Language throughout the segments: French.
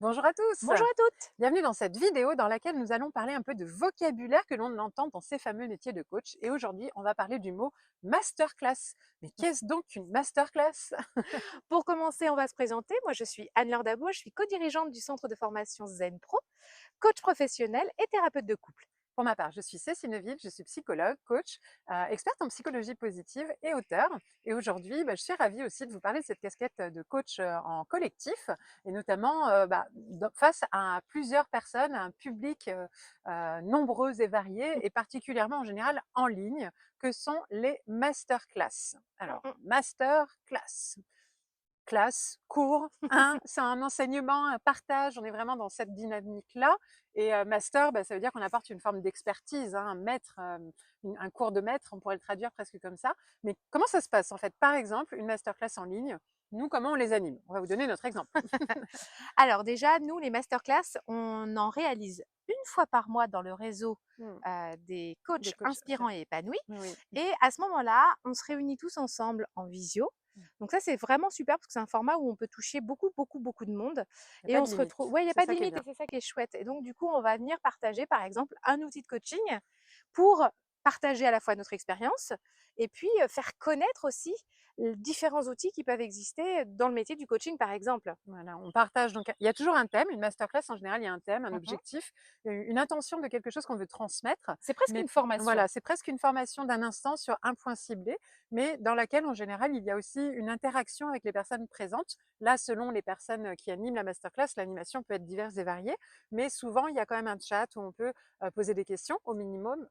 Bonjour à tous, Bonjour à toutes! bienvenue dans cette vidéo dans laquelle nous allons parler un peu de vocabulaire que l'on entend dans ces fameux métiers de coach. Et aujourd'hui, on va parler du mot masterclass. Mais qu'est-ce donc une masterclass? Pour commencer, on va se présenter. Moi, je suis Anne-Laure Dabo, je suis co-dirigeante du centre de formation Zen Pro, coach professionnel et thérapeute de couple. Pour ma part, je suis Cécile Neville, je suis psychologue, coach, experte en psychologie positive et auteure. Et aujourd'hui, je suis ravie aussi de vous parler de cette casquette de coach en collectif et notamment face à plusieurs personnes, à un public nombreux et varié et particulièrement en général en ligne, que sont les masterclass. Alors, masterclass. Classe, cours, c'est un enseignement, un partage, on est vraiment dans cette dynamique-là. Et master, ça veut dire qu'on apporte une forme d'expertise, un maître, un cours de maître, on pourrait le traduire presque comme ça. Mais comment ça se passe en fait? Par exemple, une masterclass en ligne, nous, comment on les anime? On va vous donner notre exemple. Alors déjà, nous, les masterclass, on en réalise une fois par mois dans le réseau Mmh, des des coachs coachs, inspirants et épanouis. oui. Et à ce moment-là, on se réunit tous ensemble en visio. Mmh. Donc ça, c'est vraiment super parce que c'est un format où on peut toucher beaucoup, beaucoup, beaucoup de monde. Il y a Et pas on de se retrouve. limite, Ouais, il n'y a c'est pas de ça qui est limite et bien. c'est ça qui est chouette. Et donc, du coup, on va venir partager, par exemple, un outil de coaching pour partager à la fois notre expérience et puis faire connaître aussi différents outils qui peuvent exister dans le métier du coaching, par exemple. Voilà, on partage donc il y a toujours un thème, une masterclass en général, il y a un thème, un Mhm. objectif, une intention de quelque chose qu'on veut transmettre, C'est presque mais une formation. voilà, c'est presque une formation d'un instant sur un point ciblé, mais dans laquelle en général, il y a aussi une interaction avec les personnes présentes. Là, selon les personnes qui animent la masterclass, l'animation peut être diverse et variée, mais souvent, il y a quand même un chat où on peut poser des questions au minimum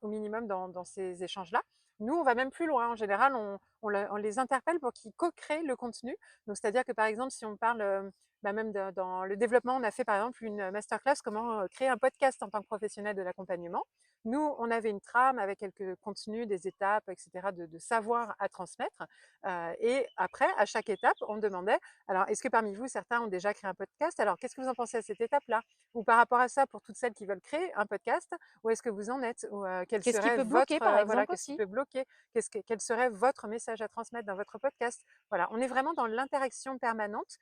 dans ces échanges-là. Nous, on va même plus loin. En général, on les interpelle pour qu'ils co-créent le contenu. Donc, c'est-à-dire que par exemple, si on parle même dans le développement, on a fait par exemple une masterclass comment créer un podcast en tant que professionnel de l'accompagnement. Nous, on avait une trame avec quelques contenus, des étapes, etc., de savoir à transmettre. Et après, à chaque étape, on demandait, alors, est-ce que parmi vous, certains ont déjà créé un podcast? Alors, qu'est-ce que vous en pensez à cette étape-là? Ou par rapport à ça, pour toutes celles qui veulent créer un podcast, où est-ce que vous en êtes? Ou quel Qu'est-ce qui serait peut bloquer, votre, par voilà, exemple, qu'est-ce qui aussi? peut bloquer? Quel serait votre message à transmettre dans votre podcast? Voilà, on est vraiment dans l'interaction permanente,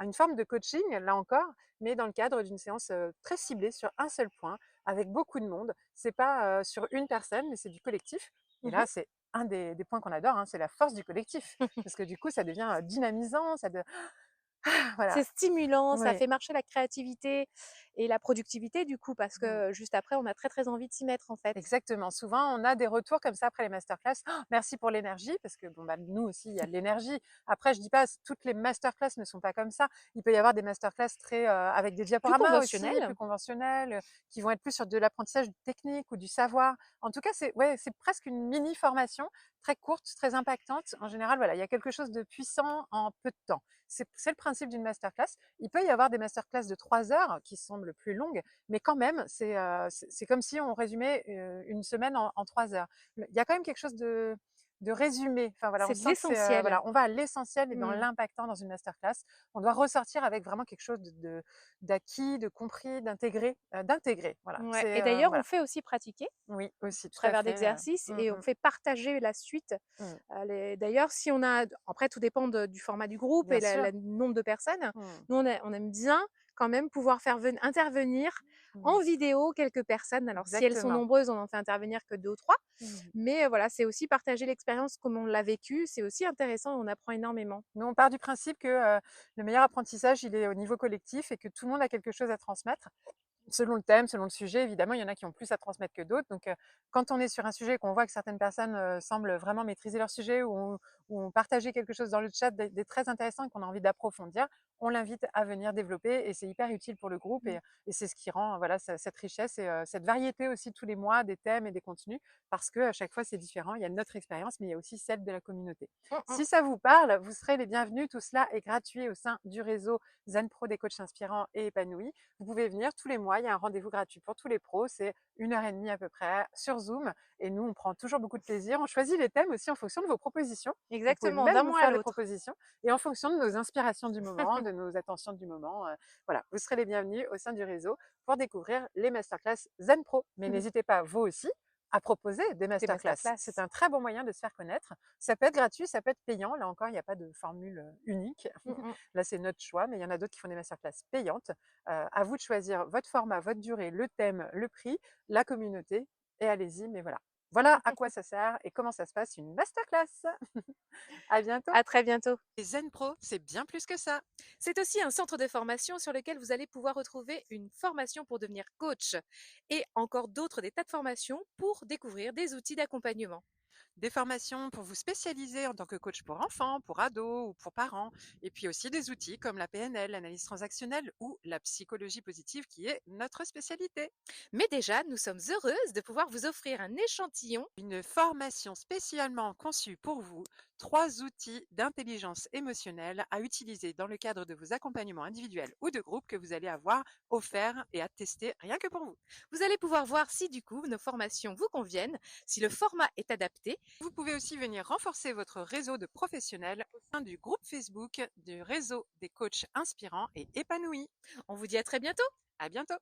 une forme de coaching, là encore, mais dans le cadre d'une séance très ciblée sur un seul point, avec beaucoup de monde. C'est pas sur une personne, mais c'est du collectif. Et Mhm. là, c'est un des points qu'on adore, c'est la force du collectif. Parce que du coup, ça devient dynamisant, voilà. C'est stimulant, ça Oui. fait marcher la créativité et la productivité du coup, parce Mm. que juste après, on a très, très envie de s'y mettre en fait. Exactement. Souvent, on a des retours comme ça après les masterclass. «Oh, merci pour l'énergie», parce que bon, nous aussi, il y a de l'énergie. Après, je dis pas, toutes les masterclass ne sont pas comme ça. Il peut y avoir des masterclass très avec des Plus diaporamas aussi, plus conventionnel. conventionnels, qui vont être plus sur de l'apprentissage technique ou du savoir. En tout cas, c'est presque une mini formation très courte, très impactante. En général, voilà, il y a quelque chose de puissant en peu de temps. C'est le principe d'une masterclass. Il peut y avoir des masterclass de 3 heures qui semblent plus longues, mais quand même, c'est comme si on résumait une semaine en 3 heures. Il y a quand même quelque chose de résumé. Enfin voilà, on C'est de sent que c'est l'essentiel. voilà, on va à l'essentiel et dans Mmh. l'impactant dans une masterclass. On doit ressortir avec vraiment quelque chose d'acquis, de compris, d'intégrer. Voilà, Ouais, et d'ailleurs, on voilà. fait aussi pratiquer Oui, aussi, au tout à travers fait. d'exercices Mmh et on mh, fait partager la suite. mmh. D'ailleurs, si on a après tout dépend du format du groupe et Bien sûr. le nombre de personnes. Mmh, Nous, on aime bien quand même pouvoir faire intervenir mmh. en vidéo quelques personnes. Alors si elles sont Exactement. nombreuses, on en fait intervenir que 2 ou 3. Mmh. Mais voilà, c'est aussi partager l'expérience comme on l'a vécu, c'est aussi intéressant et on apprend énormément. Nous, on part du principe que le meilleur apprentissage, il est au niveau collectif et que tout le monde a quelque chose à transmettre. Selon le thème, selon le sujet, évidemment, il y en a qui ont plus à transmettre que d'autres. Donc, quand on est sur un sujet et qu'on voit que certaines personnes semblent vraiment maîtriser leur sujet ou ont partagé quelque chose dans le chat très intéressant et qu'on a envie d'approfondir, on l'invite à venir développer et c'est hyper utile pour le groupe Mmh. et c'est ce qui rend voilà, cette richesse et cette variété aussi tous les mois des thèmes et des contenus parce que à chaque fois c'est différent. Il y a notre expérience, mais il y a aussi celle de la communauté. Mmh mh. Si ça vous parle, vous serez les bienvenus. Tout cela est gratuit au sein du réseau Zen Pro des coachs inspirants et épanouis. Vous pouvez venir tous les mois, il y a un rendez-vous gratuit pour tous les pros, c'est 1 heure et demie à peu près sur Zoom et nous on prend toujours beaucoup de plaisir. On choisit les thèmes aussi en fonction de vos propositions. Vous pouvez Exactement, même d'un nous mois à faire des l'autre. propositions et en fonction de nos inspirations du moment, de nos attentions du moment, voilà, vous serez les bienvenus au sein du réseau pour découvrir les masterclass Zen Pro. Mais n'hésitez pas, vous aussi, à proposer des Des masterclass. masterclass. C'est un très bon moyen de se faire connaître. Ça peut être gratuit, ça peut être payant. Là encore, il n'y a pas de formule unique. Mmh. Là, c'est notre choix, mais il y en a d'autres qui font des masterclass payantes. À vous de choisir votre format, votre durée, le thème, le prix, la communauté, et allez-y. Mais voilà. Voilà à quoi ça sert et comment ça se passe une masterclass. À bientôt. À très bientôt. Les Zen Pro, c'est bien plus que ça. C'est aussi un centre de formation sur lequel vous allez pouvoir retrouver une formation pour devenir coach et encore d'autres des tas de formations pour découvrir des outils d'accompagnement. Des formations pour vous spécialiser en tant que coach pour enfants, pour ados ou pour parents, et puis aussi des outils comme la PNL, l'analyse transactionnelle ou la psychologie positive qui est notre spécialité. Mais déjà, nous sommes heureuses de pouvoir vous offrir un échantillon. Une formation spécialement conçue pour vous, 3 outils d'intelligence émotionnelle à utiliser dans le cadre de vos accompagnements individuels ou de groupe que vous allez avoir offerts et à tester rien que pour vous. Vous allez pouvoir voir si du coup nos formations vous conviennent, si le format est adapté. Vous pouvez aussi venir renforcer votre réseau de professionnels au sein du groupe Facebook du réseau des coachs inspirants et épanouis. On vous dit à très bientôt. À bientôt!